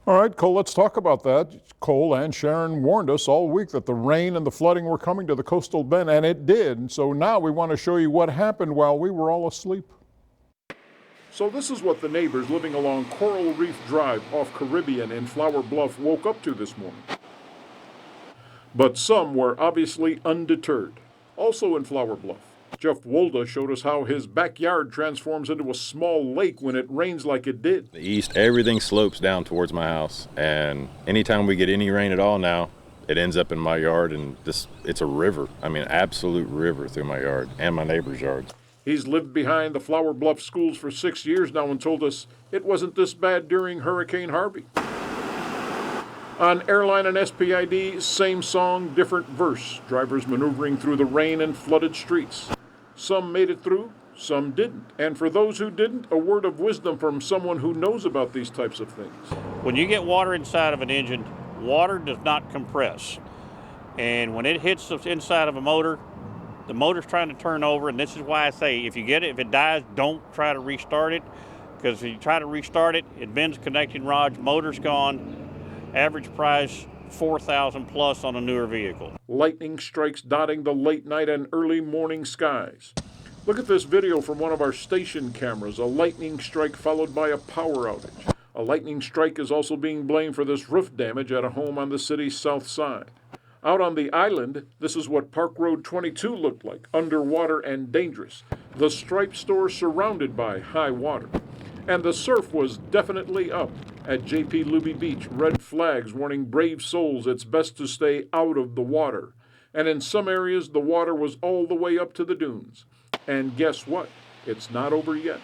All right, Cole, let's talk about that. Cole and Sharon warned us all week that the rain and the flooding were coming to the coastal bend, and it did. And so now we want to show you what happened while we were all asleep. So this is what the neighbors living along Coral Reef Drive off Caribbean in Flower Bluff woke up to this morning. But some were obviously undeterred. Also in Flower Bluff, Jeff Wolda showed us how his backyard transforms into a small lake when it rains like it did. The east, everything slopes down towards my house, and anytime we get any rain at all now, it ends up in my yard, and it's a river. I mean, absolute river through my yard and my neighbor's yards. He's lived behind the Flower Bluff schools for 6 years now and told us it wasn't this bad during Hurricane Harvey. On Airline and SPID, same song, different verse. Drivers maneuvering through the rain and flooded streets. Some made it through, some didn't. And for those who didn't, a word of wisdom from someone who knows about these types of things. When you get water inside of an engine, water does not compress. And when it hits the inside of a motor, the motor's trying to turn over, and this is why I say if it dies, don't try to restart it, because if you try to restart it, it bends connecting rods, motor's gone. Average price $4,000 plus on a newer vehicle. Lightning strikes dotting the late night and early morning skies. Look at this video from one of our station cameras, a lightning strike followed by a power outage. A lightning strike is also being blamed for this roof damage at a home on the city's south side. Out on the island, this is what Park Road 22 looked like, underwater and dangerous. The Stripe store surrounded by high water. And the surf was definitely up. At J.P. Luby Beach, red flags warning brave souls it's best to stay out of the water. And in some areas, the water was all the way up to the dunes. And guess what? It's not over yet.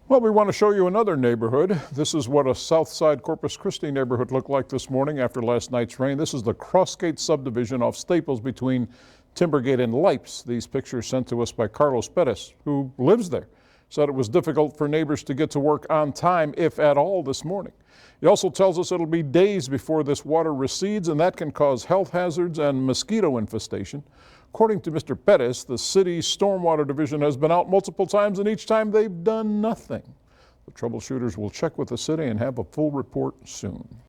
Well, we want to show you another neighborhood. This is what a Southside Corpus Christi neighborhood looked like this morning after last night's rain. This is the Crossgate subdivision off Staples between Timbergate and Lipes. These pictures sent to us by Carlos Perez, who lives there. Said it was difficult for neighbors to get to work on time, if at all, this morning. He also tells us it'll be days before this water recedes, and that can cause health hazards and mosquito infestation. According to Mr. Perez, the city's stormwater division has been out multiple times, and each time they've done nothing. The troubleshooters will check with the city and have a full report soon.